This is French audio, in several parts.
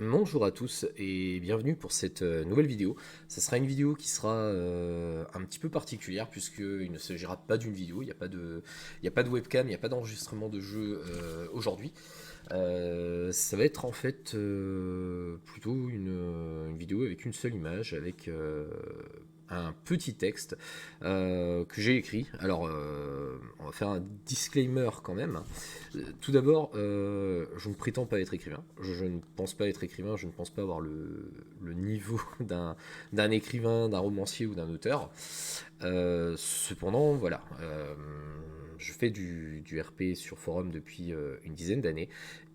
Bonjour à tous et bienvenue pour cette nouvelle vidéo. Ça sera une vidéo qui sera un petit peu particulière puisqu'il ne s'agira pas d'une vidéo, il n'y a pas de webcam, il n'y a pas d'enregistrement de jeu aujourd'hui. Ça va être en fait plutôt une vidéo avec une seule image, avec un petit texte que j'ai écrit. Alors, on va faire un disclaimer quand même. Tout d'abord, je ne prétends pas être écrivain. Je ne pense pas être écrivain. Je ne pense pas avoir le niveau d'un écrivain, d'un romancier ou d'un auteur. Cependant, voilà. Je fais du RP sur forum depuis une dizaine d'années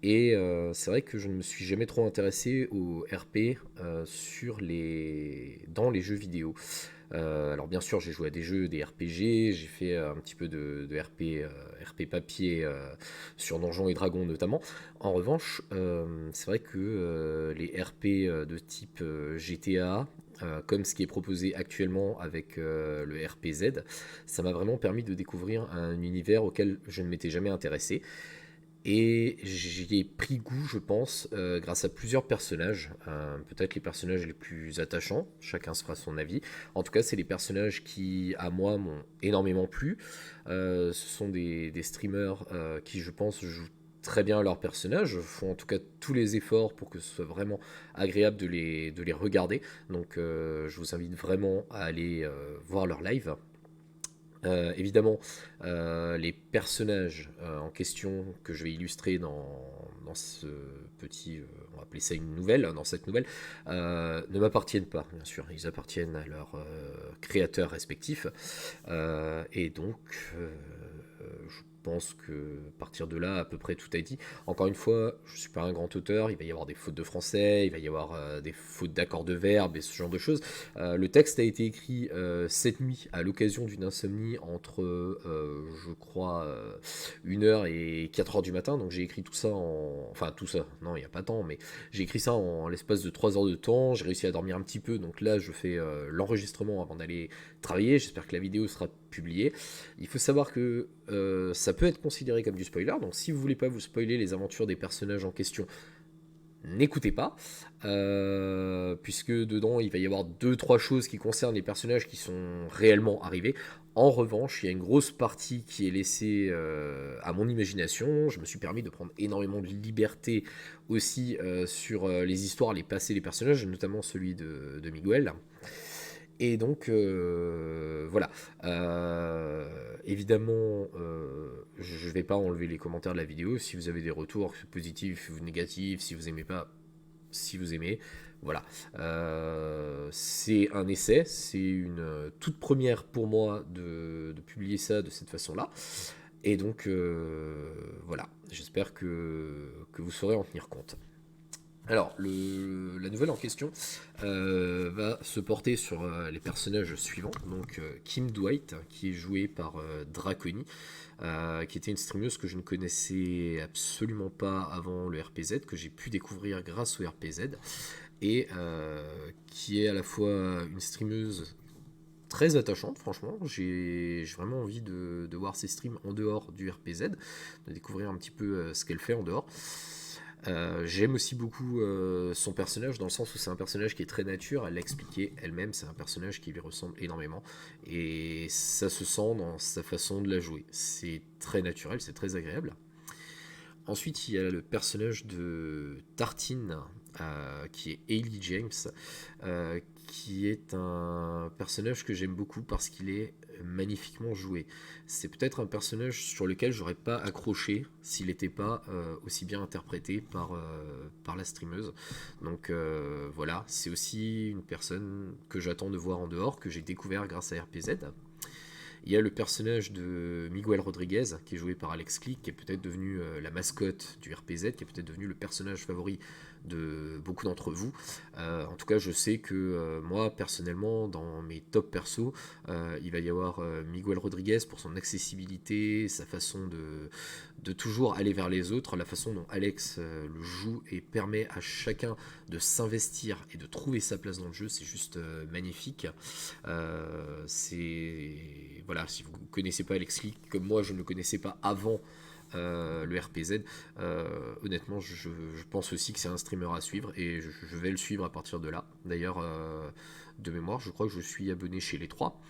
et c'est vrai que je ne me suis jamais trop intéressé au RP dans les jeux vidéo. Alors bien sûr j'ai joué à des jeux, des RPG, j'ai fait un petit peu de RP, RP papier sur Donjons et Dragons notamment. En revanche, c'est vrai que les RP de type GTA, comme ce qui est proposé actuellement avec le RPZ, ça m'a vraiment permis de découvrir un univers auquel je ne m'étais jamais intéressé. Et j'y ai pris goût, je pense, grâce à plusieurs personnages. Peut-être les personnages les plus attachants, chacun se fera son avis. En tout cas, c'est les personnages qui, à moi, m'ont énormément plu. Ce sont des streamers qui, je pense, jouent très bien leurs personnages, font en tout cas tous les efforts pour que ce soit vraiment agréable de les regarder. Donc, je vous invite vraiment à aller voir leur live. Évidemment, les personnages en question que je vais illustrer dans ce petit, on va appeler ça une nouvelle, dans cette nouvelle, ne m'appartiennent pas, bien sûr. Ils appartiennent à leurs créateurs respectifs. Et donc, je pense que à partir de là, à peu près tout a dit. Encore une fois, je ne suis pas un grand auteur, il va y avoir des fautes de français, il va y avoir des fautes d'accord de verbe et ce genre de choses. Le texte a été écrit cette nuit à l'occasion d'une insomnie entre, je crois, 1 heure et 4 heures du matin. Donc j'ai écrit tout ça en... Enfin tout ça, non il n'y a pas tant, mais j'ai écrit ça en l'espace de 3 heures de temps. J'ai réussi à dormir un petit peu. Donc là je fais l'enregistrement avant d'aller travailler. J'espère que la vidéo sera publiée. Il faut savoir que ça peut être considéré comme du spoiler. Donc si vous voulez pas vous spoiler les aventures des personnages en question, n'écoutez pas, puisque dedans il va y avoir deux trois choses qui concernent les personnages qui sont réellement arrivés. En revanche, il y a une grosse partie qui est laissée à mon imagination. Je me suis permis de prendre énormément de liberté aussi sur les histoires, les passés, les personnages, notamment celui de Miguel. Et donc, voilà. Évidemment, je ne vais pas enlever les commentaires de la vidéo. Si vous avez des retours positifs ou négatifs, si vous aimez pas, si vous aimez, voilà. C'est un essai, c'est une toute première pour moi de publier ça de cette façon-là. Et donc, voilà. J'espère que vous saurez en tenir compte. Alors, la nouvelle en question va se porter sur les personnages suivants. Donc, Kim Dwight, qui est jouée par Draconi, qui était une streameuse que je ne connaissais absolument pas avant le RPZ, que j'ai pu découvrir grâce au RPZ, et qui est à la fois une streameuse très attachante, franchement. J'ai vraiment envie de voir ses streams en dehors du RPZ, de découvrir un petit peu ce qu'elle fait en dehors. J'aime aussi beaucoup son personnage dans le sens où c'est un personnage qui est très nature, elle l'a expliqué elle-même, c'est un personnage qui lui ressemble énormément et ça se sent dans sa façon de la jouer. C'est très naturel, c'est très agréable. Ensuite, il y a le personnage de Tartine, qui est Hailey James, qui est un personnage que j'aime beaucoup parce qu'il est magnifiquement joué. C'est peut-être un personnage sur lequel j'aurais pas accroché s'il n'était pas aussi bien interprété par la streameuse. Donc voilà, c'est aussi une personne que j'attends de voir en dehors, que j'ai découvert grâce à RPZ. Il y a le personnage de Miguel Rodriguez, qui est joué par Alex Click, qui est peut-être devenu la mascotte du RPZ, qui est peut-être devenu le personnage favori de beaucoup d'entre vous. En tout cas, je sais que moi, personnellement, dans mes top persos, il va y avoir Miguel Rodriguez pour son accessibilité, sa façon de toujours aller vers les autres, la façon dont Alex le joue et permet à chacun de s'investir et de trouver sa place dans le jeu, c'est juste magnifique. C'est voilà, si vous ne connaissez pas Alex Lee, comme moi je ne le connaissais pas avant le RPZ. Honnêtement, je pense aussi que c'est un streamer à suivre et je vais le suivre à partir de là. D'ailleurs, de mémoire, je crois que je suis abonné chez les trois.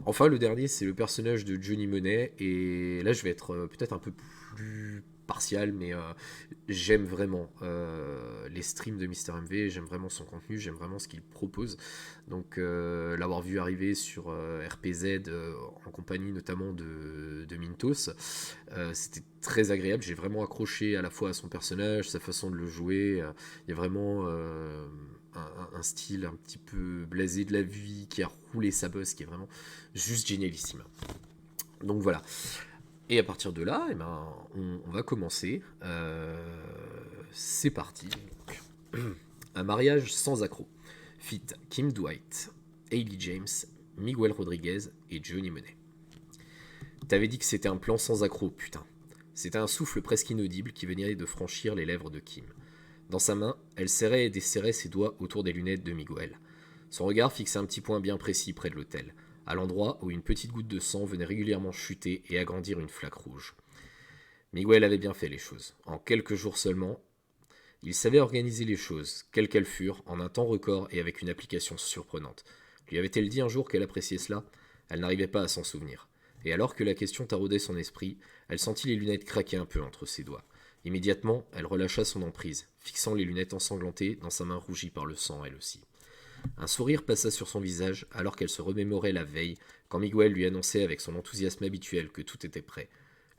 Enfin, le dernier, c'est le personnage de Johnny Money. Et là, je vais être peut-être un peu plus partial, mais j'aime vraiment les streams de Mister MV, j'aime vraiment son contenu, j'aime vraiment ce qu'il propose. Donc, l'avoir vu arriver sur RPZ en compagnie notamment de Mintos, c'était très agréable. J'ai vraiment accroché à la fois à son personnage, sa façon de le jouer. Il y a vraiment un style un petit peu blasé de la vie qui a roulé sa bosse, qui est vraiment juste génialissime. Donc voilà. Et à partir de là, eh ben, on va commencer. C'est parti. Un mariage sans accroc. Fit Kim Dwight, Hailey James, Miguel Rodriguez et Johnny Money. T'avais dit que c'était un plan sans accroc, putain. C'était un souffle presque inaudible qui venait de franchir les lèvres de Kim. Dans sa main, elle serrait et desserrait ses doigts autour des lunettes de Miguel. Son regard fixait un petit point bien précis près de l'autel, à l'endroit où une petite goutte de sang venait régulièrement chuter et agrandir une flaque rouge. Miguel avait bien fait les choses. En quelques jours seulement, il savait organiser les choses, quelles qu'elles furent, en un temps record et avec une application surprenante. Lui avait-elle dit un jour qu'elle appréciait cela ? Elle n'arrivait pas à s'en souvenir. Et alors que la question taraudait son esprit, elle sentit les lunettes craquer un peu entre ses doigts. Immédiatement, elle relâcha son emprise, fixant les lunettes ensanglantées dans sa main rougie par le sang, elle aussi. Un sourire passa sur son visage alors qu'elle se remémorait la veille, quand Miguel lui annonçait avec son enthousiasme habituel que tout était prêt.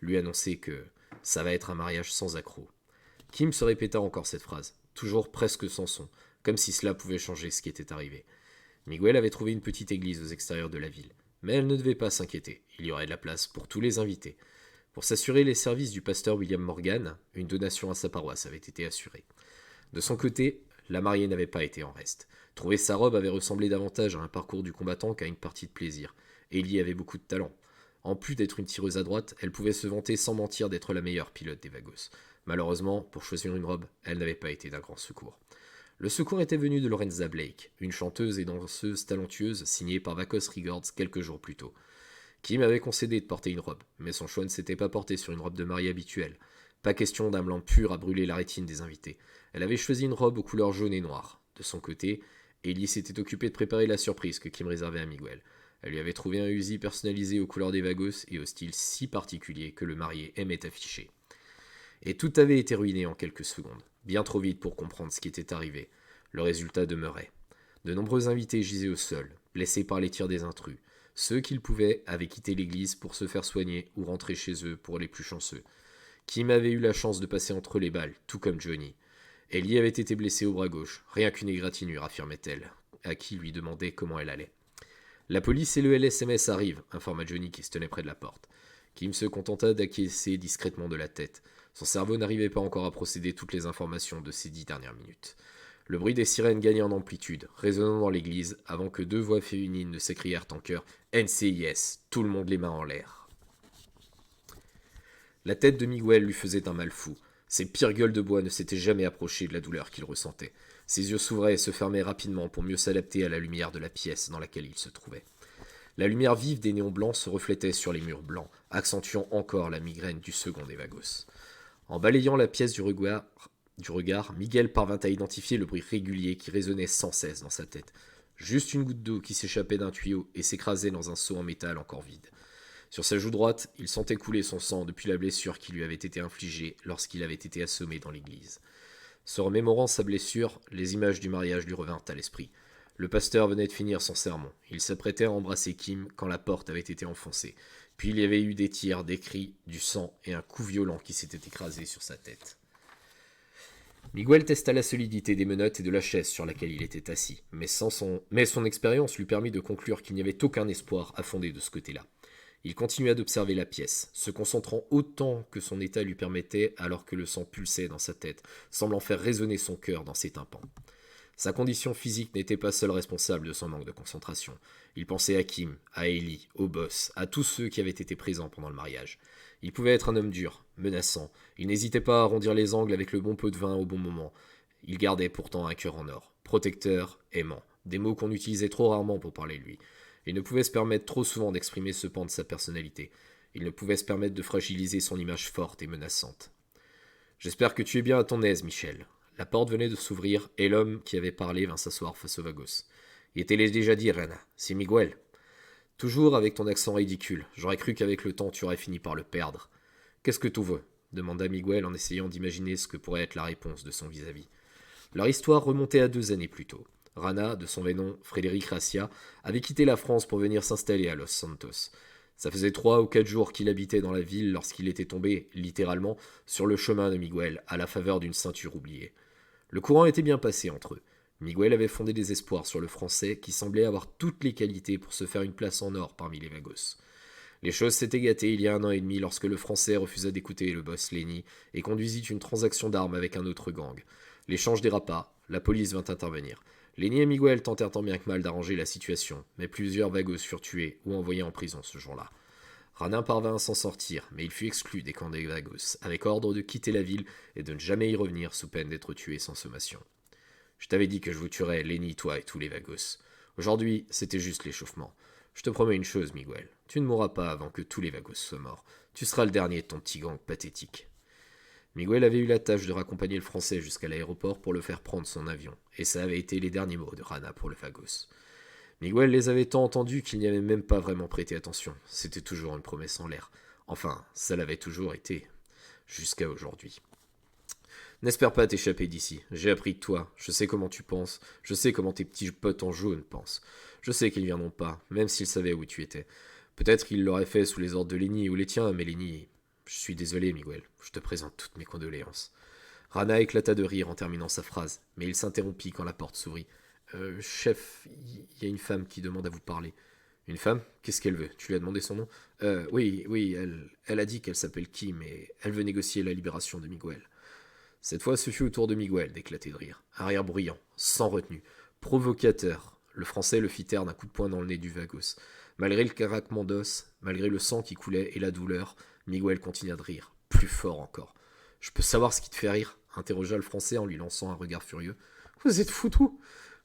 Lui annonçait que ça va être un mariage sans accroc. Kim se répéta encore cette phrase, toujours presque sans son, comme si cela pouvait changer ce qui était arrivé. Miguel avait trouvé une petite église aux extérieurs de la ville, mais elle ne devait pas s'inquiéter, il y aurait de la place pour tous les invités. Pour s'assurer les services du pasteur William Morgan, une donation à sa paroisse avait été assurée. De son côté, la mariée n'avait pas été en reste. Trouver sa robe avait ressemblé davantage à un parcours du combattant qu'à une partie de plaisir. Ellie avait beaucoup de talent. En plus d'être une tireuse à droite, elle pouvait se vanter sans mentir d'être la meilleure pilote des Vagos. Malheureusement, pour choisir une robe, elle n'avait pas été d'un grand secours. Le secours était venu de Lorenza Blake, une chanteuse et danseuse talentueuse signée par Vacos Records quelques jours plus tôt. Kim avait concédé de porter une robe, mais son choix ne s'était pas porté sur une robe de mariée habituelle. Pas question d'un blanc pur à brûler la rétine des invités. Elle avait choisi une robe aux couleurs jaune et noire. De son côté, Ellie s'était occupée de préparer la surprise que Kim réservait à Miguel. Elle lui avait trouvé un Uzi personnalisé aux couleurs des Vagos et au style si particulier que le marié aimait afficher. Et tout avait été ruiné en quelques secondes, bien trop vite pour comprendre ce qui était arrivé. Le résultat demeurait. De nombreux invités gisaient au sol, blessés par les tirs des intrus. Ceux qu'ils pouvaient avaient quitté l'église pour se faire soigner ou rentrer chez eux pour les plus chanceux. Kim avait eu la chance de passer entre les balles, tout comme Johnny. Ellie avait été blessée au bras gauche, rien qu'une égratignure, affirmait-elle, à qui lui demandait comment elle allait. La police et le LSMS arrivent, informa Johnny qui se tenait près de la porte. Kim se contenta d'acquiescer discrètement de la tête. Son cerveau n'arrivait pas encore à procéder toutes les informations de ces 10 dernières minutes. Le bruit des sirènes gagnait en amplitude, résonnant dans l'église, avant que deux voix féminines ne s'écrièrent en chœur « NCIS », tout le monde les mains en l'air. La tête de Miguel lui faisait un mal fou. Ses pires gueules de bois ne s'étaient jamais approchées de la douleur qu'il ressentait. Ses yeux s'ouvraient et se fermaient rapidement pour mieux s'adapter à la lumière de la pièce dans laquelle il se trouvait. La lumière vive des néons blancs se reflétait sur les murs blancs, accentuant encore la migraine du second des Vagos. En balayant la pièce du regard, Miguel parvint à identifier le bruit régulier qui résonnait sans cesse dans sa tête. Juste une goutte d'eau qui s'échappait d'un tuyau et s'écrasait dans un seau en métal encore vide. Sur sa joue droite, il sentait couler son sang depuis la blessure qui lui avait été infligée lorsqu'il avait été assommé dans l'église. Se remémorant sa blessure, les images du mariage lui revinrent à l'esprit. Le pasteur venait de finir son sermon. Il s'apprêtait à embrasser Kim quand la porte avait été enfoncée. Puis il y avait eu des tirs, des cris, du sang et un coup violent qui s'était écrasé sur sa tête. Miguel testa la solidité des menottes et de la chaise sur laquelle il était assis, mais son expérience lui permit de conclure qu'il n'y avait aucun espoir à fonder de ce côté-là. Il continua d'observer la pièce, se concentrant autant que son état lui permettait alors que le sang pulsait dans sa tête, semblant faire résonner son cœur dans ses tympans. Sa condition physique n'était pas seule responsable de son manque de concentration. Il pensait à Kim, à Ellie, au boss, à tous ceux qui avaient été présents pendant le mariage. Il pouvait être un homme dur, menaçant. Il n'hésitait pas à arrondir les angles avec le bon pot de vin au bon moment. Il gardait pourtant un cœur en or. Protecteur, aimant. Des mots qu'on utilisait trop rarement pour parler de lui. Il ne pouvait se permettre trop souvent d'exprimer ce pan de sa personnalité. Il ne pouvait se permettre de fragiliser son image forte et menaçante. J'espère que tu es bien à ton aise, Michel. La porte venait de s'ouvrir et l'homme qui avait parlé vint s'asseoir face au Vagos. Il était déjà dit, Rana. C'est Miguel. Toujours avec ton accent ridicule. J'aurais cru qu'avec le temps tu aurais fini par le perdre. Qu'est-ce que tu veux demanda Miguel en essayant d'imaginer ce que pourrait être la réponse de son vis-à-vis. Leur histoire remontait à 2 années plus tôt. Rana, de son vrai nom Frédéric Racia, avait quitté la France pour venir s'installer à Los Santos. Ça faisait 3 ou 4 jours qu'il habitait dans la ville lorsqu'il était tombé, littéralement, sur le chemin de Miguel, à la faveur d'une ceinture oubliée. Le courant était bien passé entre eux. Miguel avait fondé des espoirs sur le français qui semblait avoir toutes les qualités pour se faire une place en or parmi les Vagos. Les choses s'étaient gâtées il y a 1 an et demi lorsque le français refusa d'écouter le boss Lenny et conduisit une transaction d'armes avec un autre gang. L'échange dérapa, la police vint intervenir. Lenny et Miguel tentèrent tant bien que mal d'arranger la situation, mais plusieurs Vagos furent tués ou envoyés en prison ce jour-là. Rana parvint à s'en sortir, mais il fut exclu des camps des Vagos, avec ordre de quitter la ville et de ne jamais y revenir sous peine d'être tué sans sommation. Je t'avais dit que je vous tuerais, Lenny, toi et tous les Vagos. Aujourd'hui, c'était juste l'échauffement. Je te promets une chose, Miguel. Tu ne mourras pas avant que tous les Vagos soient morts. Tu seras le dernier de ton petit gang pathétique. Miguel avait eu la tâche de raccompagner le français jusqu'à l'aéroport pour le faire prendre son avion, et ça avait été les derniers mots de Rana pour le Vagos. Miguel les avait tant entendus qu'il n'y avait même pas vraiment prêté attention. C'était toujours une promesse en l'air. Enfin, ça l'avait toujours été. Jusqu'à aujourd'hui. N'espère pas t'échapper d'ici. J'ai appris de toi. Je sais comment tu penses. Je sais comment tes petits potes en jaune pensent. Je sais qu'ils viendront pas, même s'ils savaient où tu étais. Peut-être qu'ils l'auraient fait sous les ordres de Lenny ou les tiens, mais Lenny... Je suis désolé, Miguel. Je te présente toutes mes condoléances. Rana éclata de rire en terminant sa phrase, mais il s'interrompit quand la porte s'ouvrit. Chef, il y a une femme qui demande à vous parler. Une femme? Qu'est-ce qu'elle veut? Tu lui as demandé son nom? Oui, elle a dit qu'elle s'appelle Kim et elle veut négocier la libération de Miguel. Cette fois, ce fut au tour de Miguel d'éclater de rire. Un rire bruyant, sans retenue, provocateur. Le français le fit taire d'un coup de poing dans le nez du Vagos. Malgré le craquement d'os, malgré le sang qui coulait et la douleur, Miguel continua de rire, plus fort encore. Je peux savoir ce qui te fait rire? Interrogea le français en lui lançant un regard furieux. Vous êtes foutu?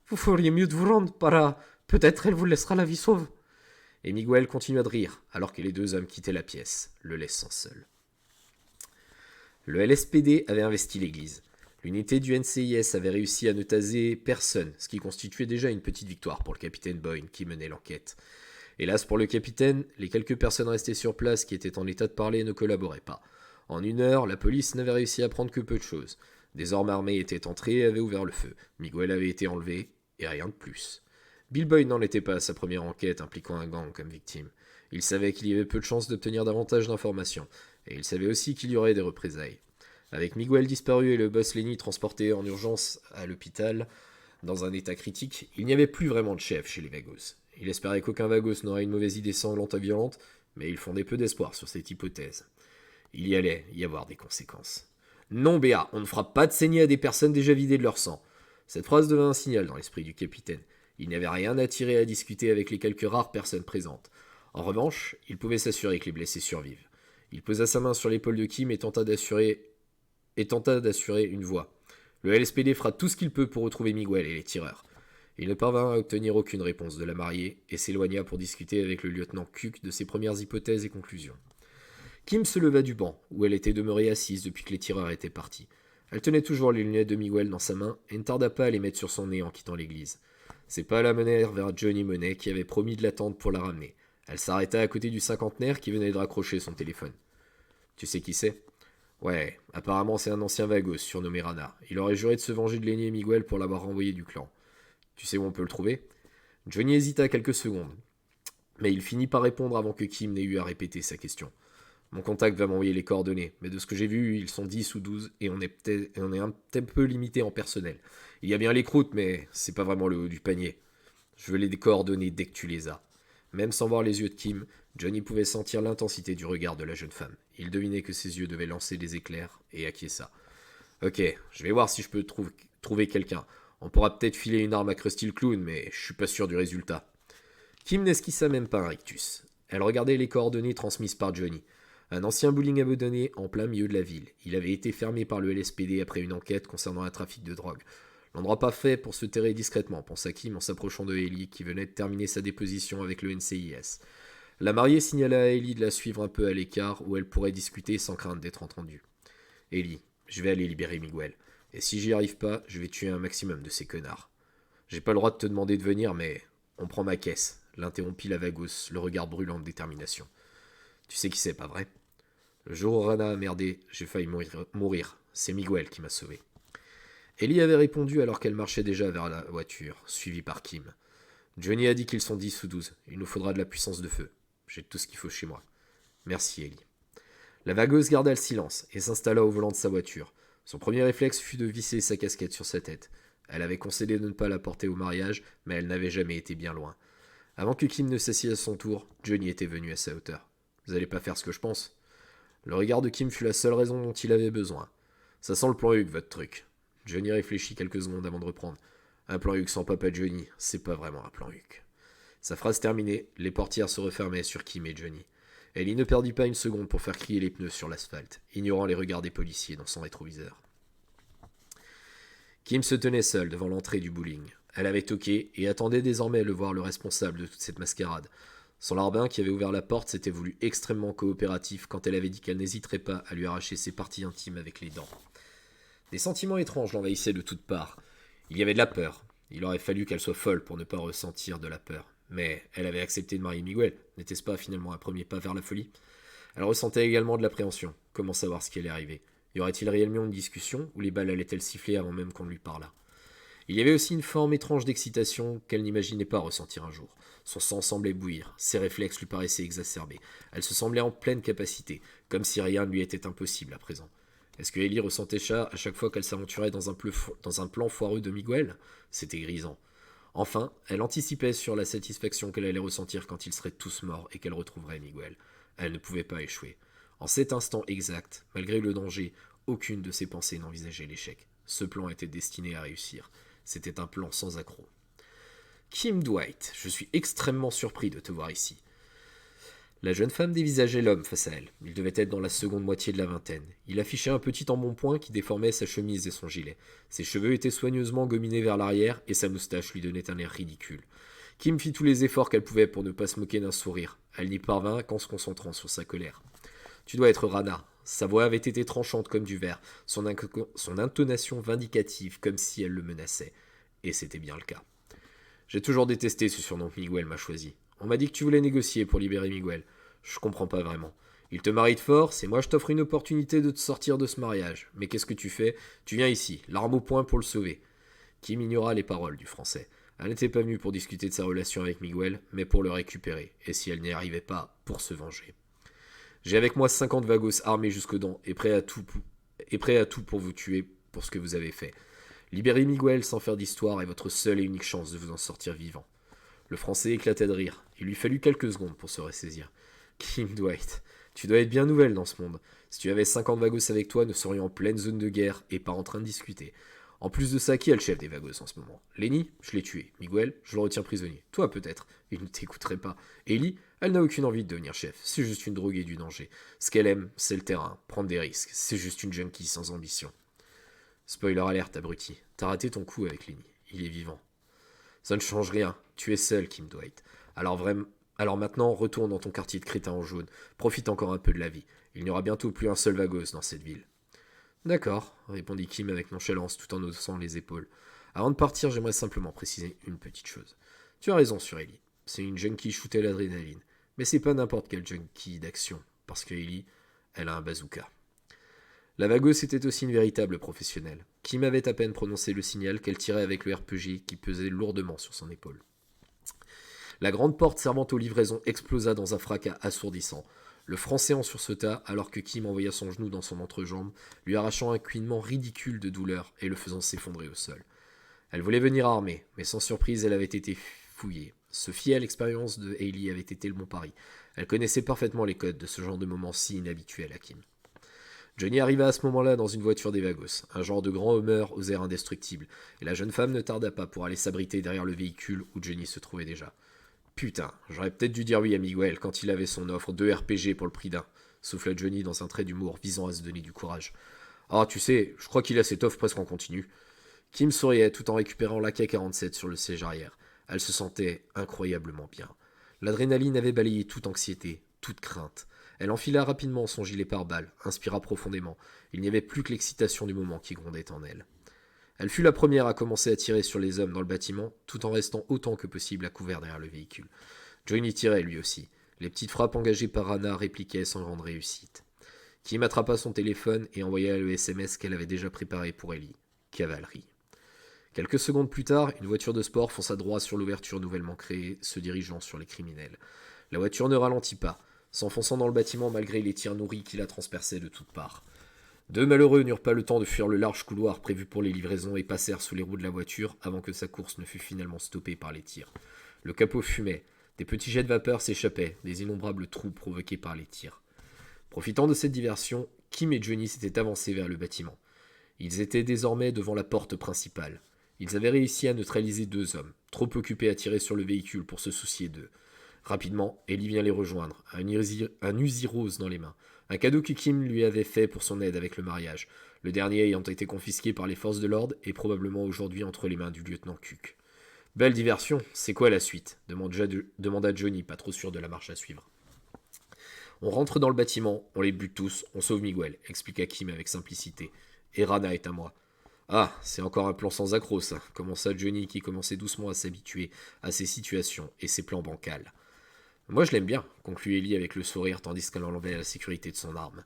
Vous feriez mieux de vous rendre, para. Peut-être elle vous laissera la vie sauve. Et Miguel continua de rire, alors que les 2 hommes quittaient la pièce, le laissant seul. Le LSPD avait investi l'église. L'unité du NCIS avait réussi à ne taser personne, ce qui constituait déjà une petite victoire pour le capitaine Boyne qui menait l'enquête. Hélas pour le capitaine, les quelques personnes restées sur place qui étaient en état de parler ne collaboraient pas. En 1 heure, la police n'avait réussi à prendre que peu de choses. Des hommes armés étaient entrés et avaient ouvert le feu. Miguel avait été enlevé, et rien de plus. Bill Boyd n'en était pas à sa première enquête impliquant un gang comme victime. Il savait qu'il y avait peu de chances d'obtenir davantage d'informations, et il savait aussi qu'il y aurait des représailles. Avec Miguel disparu et le boss Lenny transporté en urgence à l'hôpital, dans un état critique, il n'y avait plus vraiment de chef chez les Vagos. Il espérait qu'aucun Vagos n'aurait une mauvaise idée sanglante et violente, mais il fondait peu d'espoir sur cette hypothèse. Il y allait y avoir des conséquences. Non, Béa, on ne fera pas de saigner à des personnes déjà vidées de leur sang. Cette phrase devint un signal dans l'esprit du capitaine. Il n'y avait rien à tirer à discuter avec les quelques rares personnes présentes. En revanche, il pouvait s'assurer que les blessés survivent. Il posa sa main sur l'épaule de Kim et tenta d'assurer une voix. Le LSPD fera tout ce qu'il peut pour retrouver Miguel et les tireurs. Il ne parvint à obtenir aucune réponse de la mariée et s'éloigna pour discuter avec le lieutenant Cook de ses premières hypothèses et conclusions. Kim se leva du banc, où elle était demeurée assise depuis que les tireurs étaient partis. Elle tenait toujours les lunettes de Miguel dans sa main et ne tarda pas à les mettre sur son nez en quittant l'église. Ses pas la menèrent vers Johnny Monet qui avait promis de l'attendre pour la ramener. Elle s'arrêta à côté du cinquantenaire qui venait de raccrocher son téléphone. Tu sais qui c'est? Ouais, apparemment c'est un ancien Vagos surnommé Rana. Il aurait juré de se venger de Lenny et Miguel pour l'avoir renvoyé du clan. Tu sais où on peut le trouver? Johnny hésita quelques secondes, mais il finit par répondre avant que Kim n'ait eu à répéter sa question. Mon contact va m'envoyer les coordonnées, mais de ce que j'ai vu, ils sont 10 ou 12 et on est un petit peu limité en personnel. Il y a bien les croûtes, mais c'est pas vraiment le haut du panier. Je veux les coordonnées dès que tu les as. Même sans voir les yeux de Kim, Johnny pouvait sentir l'intensité du regard de la jeune femme. Il devinait que ses yeux devaient lancer des éclairs et acquiesça. Ok, je vais voir si je peux trouver quelqu'un. On pourra peut-être filer une arme à Krusty le Clown, mais je suis pas sûr du résultat. Kim n'esquissa même pas un rictus. Elle regardait les coordonnées transmises par Johnny. Un ancien bowling abandonné en plein milieu de la ville. Il avait été fermé par le LSPD après une enquête concernant un trafic de drogue. L'endroit pas fait pour se terrer discrètement, pensa Kim en s'approchant de Ellie qui venait de terminer sa déposition avec le NCIS. La mariée signala à Ellie de la suivre un peu à l'écart où elle pourrait discuter sans crainte d'être entendue. Ellie, je vais aller libérer Miguel. Et si j'y arrive pas, je vais tuer un maximum de ces connards. J'ai pas le droit de te demander de venir, mais on prend ma caisse, l'interrompit la Vagos, le regard brûlant de détermination. Tu sais qui c'est, pas vrai? Le jour où Rana a merdé, j'ai failli mourir. C'est Miguel qui m'a sauvé. Ellie avait répondu alors qu'elle marchait déjà vers la voiture, suivie par Kim. Johnny a dit qu'ils sont 10 ou 12. Il nous faudra de la puissance de feu. J'ai tout ce qu'il faut chez moi. Merci, Ellie. La vagueuse garda le silence et s'installa au volant de sa voiture. Son premier réflexe fut de visser sa casquette sur sa tête. Elle avait concédé de ne pas la porter au mariage, mais elle n'avait jamais été bien loin. Avant que Kim ne s'assied à son tour, Johnny était venu à sa hauteur. Vous allez pas faire ce que je pense? Le regard de Kim fut la seule raison dont il avait besoin. Ça sent le plan Hugues, votre truc. Johnny réfléchit quelques secondes avant de reprendre. Un plan Hugues sans papa Johnny, c'est pas vraiment un plan Hugues. Sa phrase terminée, les portières se refermaient sur Kim et Johnny. Ellie ne perdit pas une seconde pour faire crier les pneus sur l'asphalte, ignorant les regards des policiers dans son rétroviseur. Kim se tenait seule devant l'entrée du bowling. Elle avait toqué et attendait désormais le voir le responsable de toute cette mascarade. Son larbin qui avait ouvert la porte s'était voulu extrêmement coopératif quand elle avait dit qu'elle n'hésiterait pas à lui arracher ses parties intimes avec les dents. Des sentiments étranges l'envahissaient de toutes parts. Il y avait de la peur. Il aurait fallu qu'elle soit folle pour ne pas ressentir de la peur. Mais elle avait accepté de marier Miguel. N'était-ce pas finalement un premier pas vers la folie? Elle ressentait également de l'appréhension. Comment savoir ce qui allait arriver? Y aurait-il réellement une discussion ou les balles allaient-elles siffler avant même qu'on lui parlât? Il y avait aussi une forme étrange d'excitation qu'elle n'imaginait pas ressentir un jour. Son sang semblait bouillir, ses réflexes lui paraissaient exacerbés. Elle se semblait en pleine capacité, comme si rien ne lui était impossible à présent. Est-ce que Ellie ressentait ça à chaque fois qu'elle s'aventurait dans un plan foireux de Miguel? C'était grisant. Enfin, elle anticipait sur la satisfaction qu'elle allait ressentir quand ils seraient tous morts et qu'elle retrouverait Miguel. Elle ne pouvait pas échouer. En cet instant exact, malgré le danger, aucune de ses pensées n'envisageait l'échec. Ce plan était destiné à réussir. C'était un plan sans accroc. Kim Dwight, je suis extrêmement surpris de te voir ici. La jeune femme dévisageait l'homme face à elle. Il devait être dans la seconde moitié de la vingtaine. Il affichait un petit embonpoint qui déformait sa chemise et son gilet. Ses cheveux étaient soigneusement gominés vers l'arrière et sa moustache lui donnait un air ridicule. Kim fit tous les efforts qu'elle pouvait pour ne pas se moquer d'un sourire. Elle n'y parvint qu'en se concentrant sur sa colère. Tu dois être Rana. Sa voix avait été tranchante comme du verre, son intonation vindicative comme si elle le menaçait. Et c'était bien le cas. J'ai toujours détesté ce surnom que Miguel m'a choisi. On m'a dit que tu voulais négocier pour libérer Miguel. Je comprends pas vraiment. Il te marie de force et moi je t'offre une opportunité de te sortir de ce mariage. Mais qu'est-ce que tu fais? Tu viens ici, l'arme au poing pour le sauver. Kim ignora les paroles du français. Elle n'était pas venue pour discuter de sa relation avec Miguel, mais pour le récupérer, et si elle n'y arrivait pas, pour se venger. J'ai avec moi 50 vagos armés jusqu'aux dents et prêts à tout pour vous tuer pour ce que vous avez fait. Libérer Miguel sans faire d'histoire est votre seule et unique chance de vous en sortir vivant. Le français éclatait de rire. Il lui fallut quelques secondes pour se ressaisir. Kim Dwight, tu dois être bien nouvelle dans ce monde. Si tu avais 50 vagos avec toi, nous serions en pleine zone de guerre et pas en train de discuter. En plus de ça, qui est le chef des vagos en ce moment? Lenny, je l'ai tué. Miguel, je le retiens prisonnier. Toi peut-être. Il ne t'écouterait pas. Ellie, elle n'a aucune envie de devenir chef. C'est juste une droguée du danger. Ce qu'elle aime, c'est le terrain, prendre des risques. C'est juste une junkie sans ambition. Spoiler alerte, abruti. T'as raté ton coup avec Lenny. Il est vivant. Ça ne change rien. Tu es seul, Kim Dwight. Alors maintenant, retourne dans ton quartier de crétins en jaune. Profite encore un peu de la vie. Il n'y aura bientôt plus un seul vagos dans cette ville. D'accord, répondit Kim avec nonchalance tout en haussant les épaules. Avant de partir, j'aimerais simplement préciser une petite chose. Tu as raison sur Ellie. C'est une junkie shootée à l'adrénaline. Mais c'est pas n'importe quelle junkie d'action. Parce que Ellie, elle a un bazooka. La Vagos était aussi une véritable professionnelle. Kim avait à peine prononcé le signal qu'elle tirait avec le RPG qui pesait lourdement sur son épaule. La grande porte servant aux livraisons explosa dans un fracas assourdissant. Le Français en sursauta alors que Kim envoya son genou dans son entrejambe, lui arrachant un couinement ridicule de douleur et le faisant s'effondrer au sol. Elle voulait venir armée, mais sans surprise elle avait été fouillée. Ce fiel expérience de Hailey avait été le bon pari. Elle connaissait parfaitement les codes de ce genre de moment si inhabituel à Kim. Johnny arriva à ce moment-là dans une voiture des Vagos, un genre de grand Hummer aux airs indestructibles, et la jeune femme ne tarda pas pour aller s'abriter derrière le véhicule où Johnny se trouvait déjà. Putain, j'aurais peut-être dû dire oui à Miguel quand il avait son offre 2 RPG pour le prix d'un, souffla Johnny dans un trait d'humour visant à se donner du courage. Ah, tu sais, je crois qu'il a cette offre presque en continu. Kim souriait tout en récupérant l'AK-47 sur le siège arrière. Elle se sentait incroyablement bien. L'adrénaline avait balayé toute anxiété, toute crainte. Elle enfila rapidement son gilet pare-balles, inspira profondément. Il n'y avait plus que l'excitation du moment qui grondait en elle. Elle fut la première à commencer à tirer sur les hommes dans le bâtiment, tout en restant autant que possible à couvert derrière le véhicule. Johnny tirait lui aussi. Les petites frappes engagées par Anna répliquaient sans grande réussite. Kim attrapa son téléphone et envoya le SMS qu'elle avait déjà préparé pour Ellie. Cavalerie. Quelques secondes plus tard, une voiture de sport fonça droit sur l'ouverture nouvellement créée, se dirigeant sur les criminels. La voiture ne ralentit pas, s'enfonçant dans le bâtiment malgré les tirs nourris qui la transperçaient de toutes parts. Deux malheureux n'eurent pas le temps de fuir le large couloir prévu pour les livraisons et passèrent sous les roues de la voiture avant que sa course ne fût finalement stoppée par les tirs. Le capot fumait, des petits jets de vapeur s'échappaient, des innombrables trous provoqués par les tirs. Profitant de cette diversion, Kim et Johnny s'étaient avancés vers le bâtiment. Ils étaient désormais devant la porte principale. Ils avaient réussi à neutraliser deux hommes, trop occupés à tirer sur le véhicule pour se soucier d'eux. Rapidement, Ellie vient les rejoindre, un Uzi rose dans les mains, un cadeau que Kim lui avait fait pour son aide avec le mariage, le dernier ayant été confisqué par les forces de l'ordre et probablement aujourd'hui entre les mains du lieutenant Cook. Belle diversion, c'est quoi la suite demanda Johnny, pas trop sûr de la marche à suivre. On rentre dans le bâtiment, on les bute tous, on sauve Miguel, expliqua Kim avec simplicité. Et Rana est à moi. Ah, c'est encore un plan sans accroc, ça, commença Johnny qui commençait doucement à s'habituer à ces situations et ses plans bancals. Moi je l'aime bien, conclut Ellie avec le sourire tandis qu'elle enlevait la sécurité de son arme.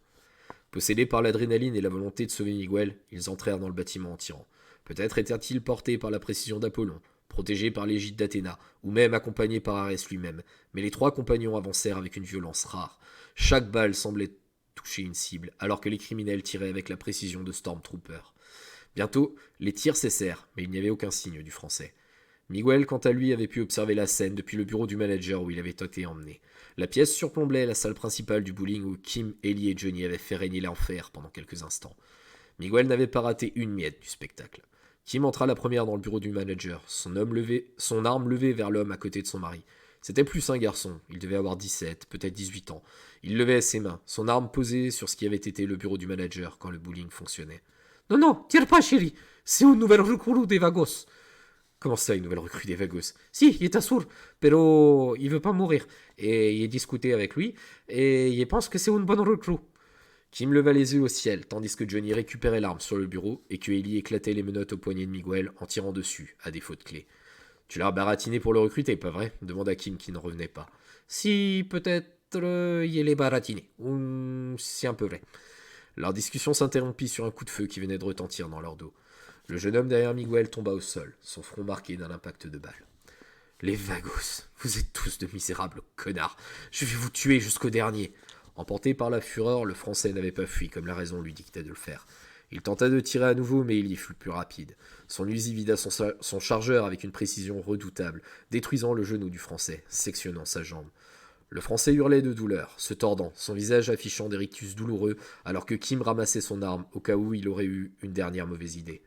Possédés par l'adrénaline et la volonté de sauver Miguel, ils entrèrent dans le bâtiment en tirant. Peut-être étaient-ils portés par la précision d'Apollon, protégés par l'égide d'Athéna, ou même accompagnés par Arès lui-même, mais les trois compagnons avancèrent avec une violence rare. Chaque balle semblait toucher une cible, alors que les criminels tiraient avec la précision de Stormtroopers. Bientôt, les tirs cessèrent, mais il n'y avait aucun signe du français. Miguel, quant à lui, avait pu observer la scène depuis le bureau du manager où il avait été emmené. La pièce surplombait la salle principale du bowling où Kim, Ellie et Johnny avaient fait régner l'enfer pendant quelques instants. Miguel n'avait pas raté une miette du spectacle. Kim entra la première dans le bureau du manager, son arme levée vers l'homme à côté de son mari. C'était plus un garçon, il devait avoir 17, peut-être 18 ans. Il levait ses mains, son arme posée sur ce qui avait été le bureau du manager quand le bowling fonctionnait. Non, non, tire pas, chérie, c'est une nouvelle recrue des Vagos. Comment ça, une nouvelle recrue des Vagos? Si, il est sourd, pero il veut pas mourir. Et il a discuté avec lui, et il pense que c'est une bonne recrue. Kim leva les yeux au ciel, tandis que Johnny récupérait l'arme sur le bureau et que Ellie éclatait les menottes au poignet de Miguel en tirant dessus, à défaut de clé. Tu l'as baratiné pour le recruter, pas vrai demanda Kim qui n'en revenait pas. Si, peut-être, il est baratiné. C'est un peu vrai. Leur discussion s'interrompit sur un coup de feu qui venait de retentir dans leur dos. Le jeune homme derrière Miguel tomba au sol, son front marqué d'un impact de balle. Les Vagos, vous êtes tous de misérables connards. Je vais vous tuer jusqu'au dernier. Emporté par la fureur, le Français n'avait pas fui comme la raison lui dictait de le faire. Il tenta de tirer à nouveau, mais il y fut plus rapide. Son Uzi vida son chargeur avec une précision redoutable, détruisant le genou du Français, sectionnant sa jambe. Le Français hurlait de douleur, se tordant, son visage affichant des rictus douloureux, alors que Kim ramassait son arme, au cas où il aurait eu une dernière mauvaise idée.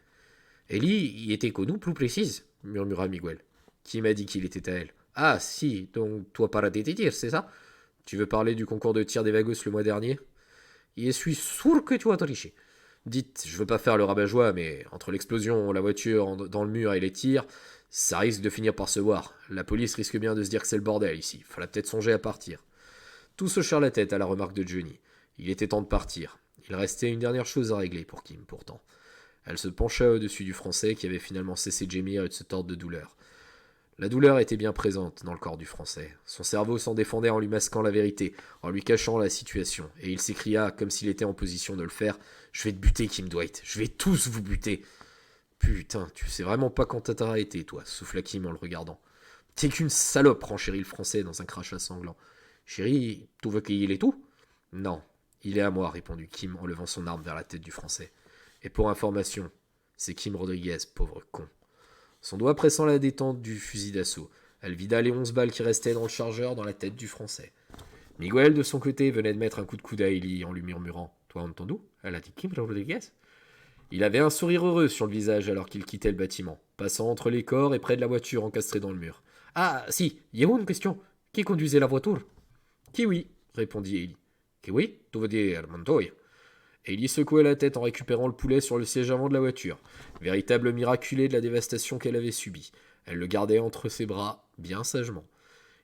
Ellie y était connu plus précise, murmura Miguel. Kim a dit qu'il était à elle. Ah, si, donc toi pas raté tes tirs, c'est ça? Tu veux parler du concours de tir des Vagos le mois dernier? Je suis sûr que tu as triché. Dites, je veux pas faire le rabat-joie, mais entre l'explosion, la voiture dans le mur et les tirs, ça risque de finir par se voir. La police risque bien de se dire que c'est le bordel ici. Fallait peut-être songer à partir. Tous hochèrent la tête à la remarque de Johnny. Il était temps de partir. Il restait une dernière chose à régler pour Kim, pourtant. Elle se pencha au-dessus du Français qui avait finalement cessé de gémir et de se tordre de douleur. La douleur était bien présente dans le corps du Français. Son cerveau s'en défendait en lui masquant la vérité, en lui cachant la situation, et il s'écria, comme s'il était en position de le faire, « Je vais te buter, Kim Dwight, je vais tous vous buter !» Putain, tu sais vraiment pas quand t'as arrêté, toi, souffla Kim en le regardant. T'es qu'une salope, renchérit le Français dans un crachat sanglant. Chérie, tu veux qu'il ait tout? Non, il est à moi, répondit Kim en levant son arme vers la tête du Français. Et pour information, c'est Kim Rodriguez, pauvre con. Son doigt pressant la détente du fusil d'assaut, elle vida les 11 balles qui restaient dans le chargeur dans la tête du Français. Miguel, de son côté, venait de mettre un coup de coude à Ellie en lui murmurant « Toi, entendu? Elle a dit Kim Rodriguez ?» Il avait un sourire heureux sur le visage alors qu'il quittait le bâtiment, passant entre les corps et près de la voiture encastrée dans le mur. « Ah, si, il y a une question. Qui conduisait la voiture ?»« Kiwi, répondit Ellie. Kiwi, tu veux dire Montoya. Ellie secouait la tête en récupérant le poulet sur le siège avant de la voiture, véritable miraculé de la dévastation qu'elle avait subie. Elle le gardait entre ses bras, bien sagement.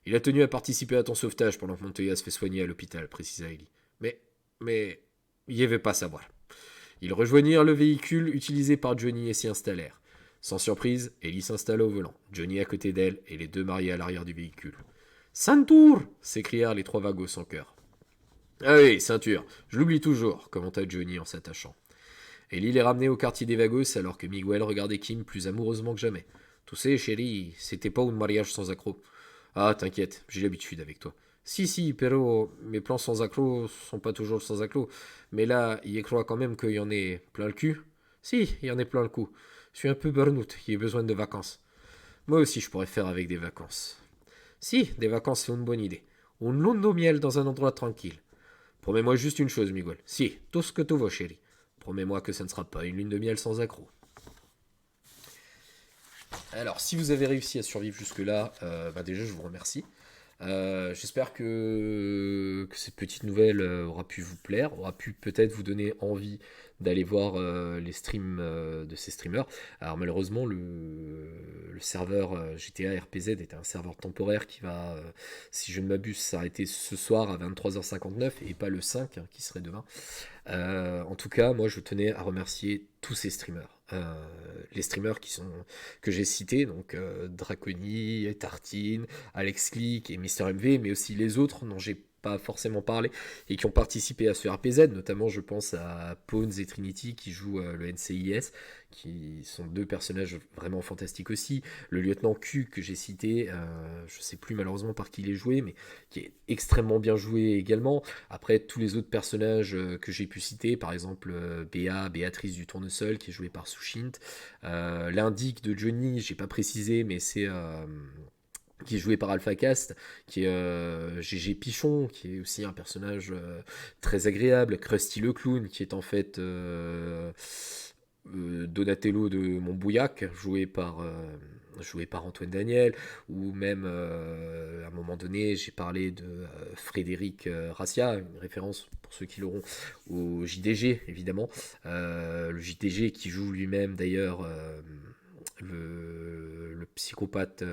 Il a tenu à participer à ton sauvetage pendant que Montoya se fait soigner à l'hôpital, précisa Ellie. Mais, il n'y avait pas à savoir. Ils rejoignirent le véhicule utilisé par Johnny et s'y installèrent. Sans surprise, Ellie s'installa au volant, Johnny à côté d'elle et les deux mariés à l'arrière du véhicule. Ceinture s'écrièrent les trois vagos sans cœur. Ah oui, ceinture, je l'oublie toujours, commenta Johnny en s'attachant. Ellie les ramenait au quartier des vagos alors que Miguel regardait Kim plus amoureusement que jamais. Tu sais, chérie, c'était pas un mariage sans accroc. Ah, t'inquiète, j'ai l'habitude avec toi. Si, pero mes plans sans accroc sont pas toujours sans accroc. Mais là, il y croit quand même qu'il y en ait plein le cul. Si, il y en a plein le cul. Je suis un peu burn-out, j'ai besoin de vacances. Moi aussi, je pourrais faire avec des vacances. Si, des vacances, c'est une bonne idée. Une lune de miel dans un endroit tranquille. Promets-moi juste une chose, Miguel. Si, tout ce que tu veux, chérie. Promets-moi que ça ne sera pas une lune de miel sans accroc. Alors, si vous avez réussi à survivre jusque-là, déjà, je vous remercie. J'espère que cette petite nouvelle aura pu vous plaire, aura pu peut-être vous donner envie d'aller voir les streams de ces streamers. Alors malheureusement, le serveur GTA RPZ était un serveur temporaire qui va, si je ne m'abuse, s'arrêter ce soir à 23h59 et pas le 5 qui serait demain. En tout cas, moi je tenais à remercier tous ces streamers. Les streamers que j'ai cités, donc Draconi, Tartine, Alex Click et Mister MV, mais aussi les autres dont j'ai pas forcément parlé et qui ont participé à ce RPZ, notamment je pense à Pawns et Trinity qui jouent le NCIS, qui sont deux personnages vraiment fantastiques aussi. Le lieutenant Q que j'ai cité, je sais plus malheureusement par qui il est joué, mais qui est extrêmement bien joué également. Après, tous les autres personnages que j'ai pu citer, par exemple Béatrice du Tournesol, qui est jouée par Sushint. L'indic de Johnny, j'ai pas précisé, mais c'est qui est joué par AlphaCast, qui est GG Pichon, qui est aussi un personnage très agréable. Krusty le Clown, qui est en fait Donatello de Montbouillac, joué par Antoine Daniel, ou même à un moment donné, j'ai parlé de Frédéric Rassia, une référence pour ceux qui l'auront au JDG évidemment. Le JDG qui joue lui-même d'ailleurs le psychopathe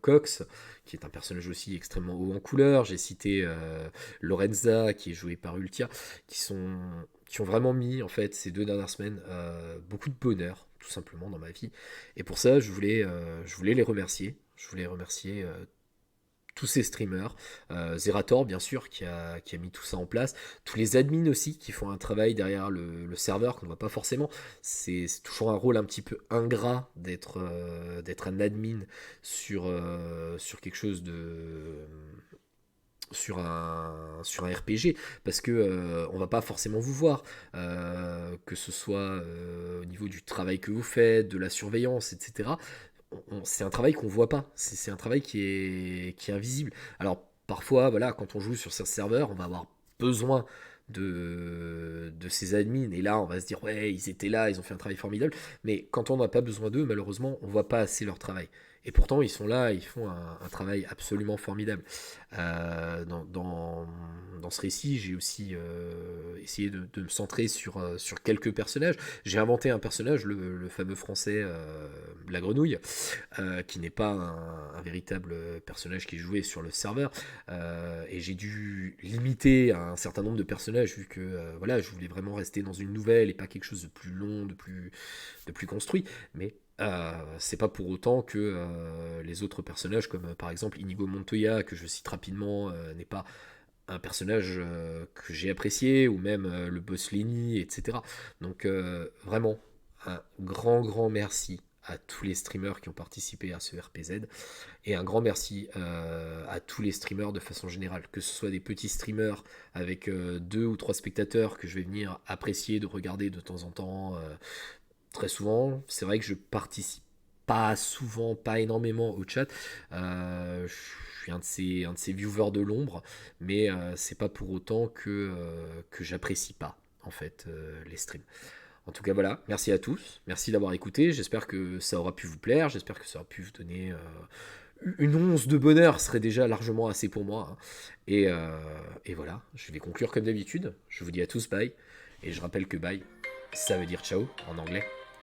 Cox, qui est un personnage aussi extrêmement haut en couleur. J'ai cité Lorenza, qui est jouée par Ultia, qui ont vraiment mis en fait ces 2 dernières semaines beaucoup de bonheur tout simplement dans ma vie. Et pour ça, je voulais les remercier. Je voulais remercier tous ces streamers, Zerator bien sûr qui a mis tout ça en place, tous les admins aussi qui font un travail derrière le serveur qu'on ne voit pas forcément. C'est toujours un rôle un petit peu ingrat d'être un admin sur quelque chose de sur un RPG parce que on va pas forcément vous voir, que ce soit au niveau du travail que vous faites, de la surveillance, etc. C'est un travail qu'on voit pas, c'est un travail qui est invisible. Alors parfois, voilà, quand on joue sur ce serveur, on va avoir besoin de ces admins, et là on va se dire ouais, ils étaient là, ils ont fait un travail formidable, mais quand on n'a pas besoin d'eux, malheureusement, on voit pas assez leur travail. Et pourtant, ils sont là, ils font un travail absolument formidable. Dans ce récit, j'ai aussi essayé de me centrer sur quelques personnages. J'ai inventé un personnage, le fameux français La Grenouille, qui n'est pas un véritable personnage qui est joué sur le serveur. Et j'ai dû limiter un certain nombre de personnages, vu que voilà, je voulais vraiment rester dans une nouvelle et pas quelque chose de plus long, de plus construit. Mais c'est pas pour autant que les autres personnages, comme par exemple Inigo Montoya, que je cite rapidement, n'est pas un personnage que j'ai apprécié, ou même le boss Lenny, etc. Donc vraiment, un grand merci à tous les streamers qui ont participé à ce RPZ, et un grand merci à tous les streamers de façon générale, que ce soit des petits streamers avec 2 ou 3 spectateurs que je vais venir apprécier de regarder de temps en temps, très souvent. C'est vrai que je participe pas souvent, pas énormément au chat. Je suis un de ces viewers de l'ombre, mais c'est pas pour autant que j'apprécie pas en fait les streams. En tout cas voilà, merci à tous, merci d'avoir écouté, j'espère que ça aura pu vous plaire, j'espère que ça aura pu vous donner une once de bonheur, serait déjà largement assez pour moi, hein. Et voilà, je vais conclure comme d'habitude, je vous dis à tous bye, et je rappelle que bye, ça veut dire ciao en anglais.